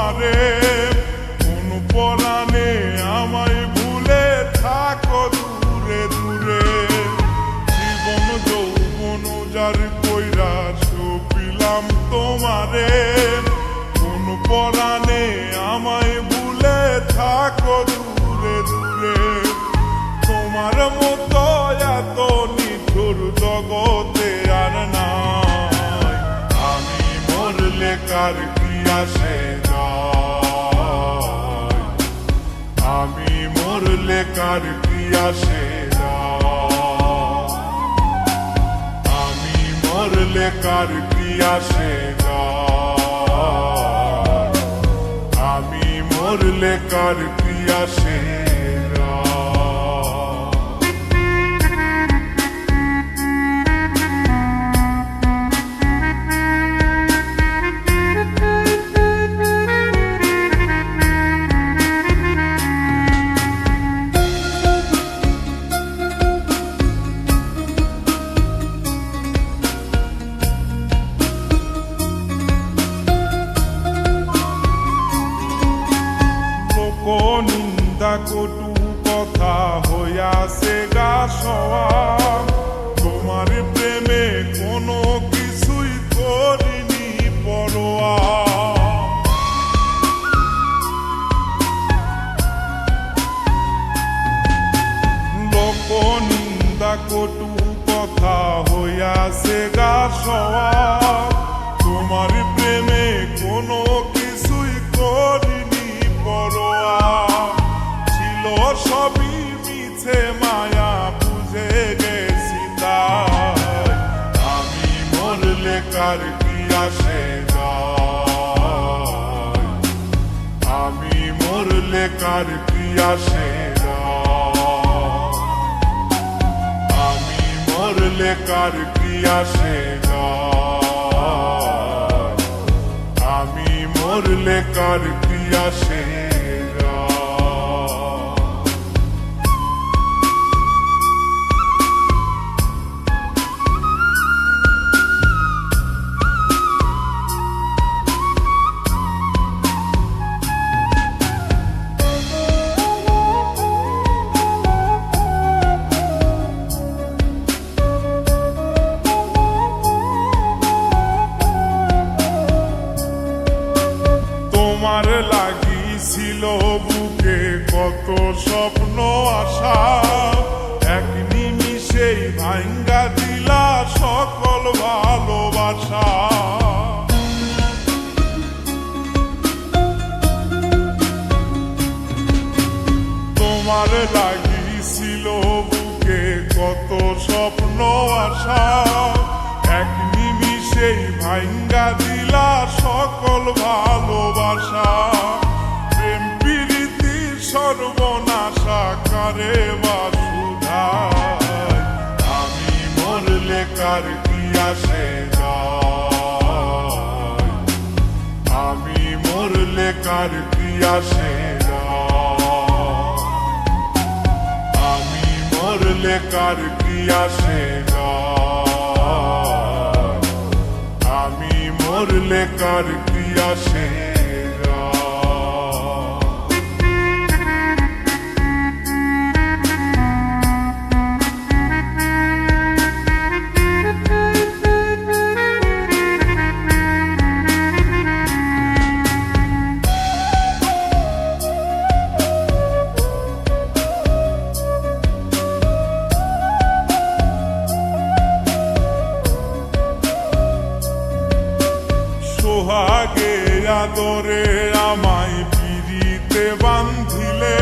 তোমারে, কোন পরাণে আমায় ভুলে থাকো দূরে দূরে। জীবন যৌবন যার কইরা সপিলাম তোমারে, কোন পরাণে আমায় ভুলে থাকো দূরে দূরে। তোমার মতো এত নিঠুর জগতে আর নাই, আমি মরলে কার কি আসে যায়, আমি মরলে কার কি আসে যায়, আমি মরলে কার কি আসে যায়, আমি মরলে কার কি আসে। নিন্দা কটু কথা হইয়াছে গা সওয়া, তোমার প্রেমে কোনো কিছুই করিনি পরোয়া। লোক নিন্দা কটু কথা হইয়াছে গা সওয়া, তোমার প্রেমে কোনো কিছুই করিনি পরোয়া। ছিল সবই মিছে মায়া বুঝে গেছি তাই, আমি মরলে কার কি আসে যায়, আমি মরলে কার কি আসে যায়, আমি মরলে কার কি আসে যায়, আমি মরলে কার কি আসে। তোমার লাগিছিল বুকে কত স্বপ্ন আশা, এক নিমিষেই ভাঙ্গা দিলা সকল ভালোবাসা। তোমার লাগিছিল বুকে কত স্বপ্ন আশা, এক নিমিষেই ভাঙ্গা দিলা সকল ভালোবাসা। প্রেম প্রীতির সর্বনাশা কারে বা সুধায়, আমি মরলে কার কি আসে যায়, আমি মরলে কার কি আসে যায়, আমি মরলে কার কি আসে যায়, আমি মরলে কার কি আসে। সোহাগে আদরে আমায় পিরিতে বান্ধিলে,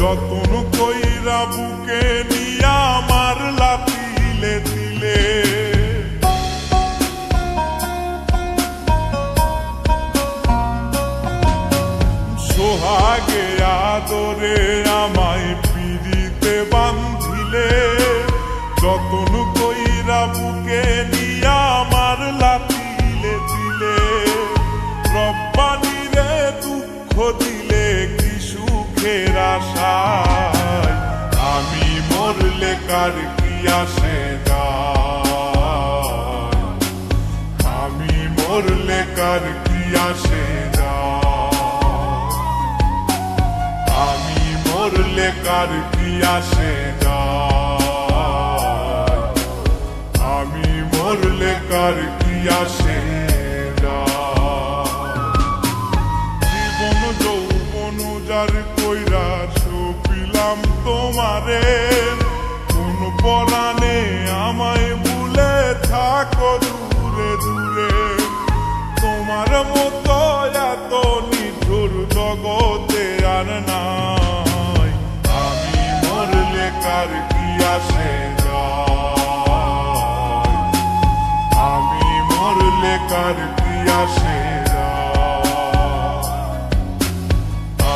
যতন কইরা বুকে নিয়া মারলা তিলে তিলে। সোহাগে আদরে আমায় পিরিতে বান্ধিলে, যতন কইরা বুকে নিয়া মারলা তিলে তিলে। রব্বানি রে দুঃখ দিলে কি সুখের আশায়, আমি মরলে কার কি আসে যায়, আমি মরলে কার কি আসে যায়, মরলে কার কি আসে যায়, আমি মরলে কার কি আসে যায়। জীবন যৌবন যার কইরা সপিলাম তোমারে, কোন পরাণে আমায় ভুলে থাকো দূরে দূরে। তোমার মতো এত নিঠুর জগতে আর নাই, আমি মরলে কার কি আসে যায়, আমি মরলে কার কি আসে যায়,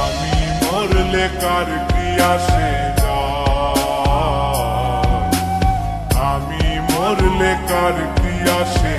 আমি মরলে কার কি আসে যায়, আমি মরলে কার কি আসে।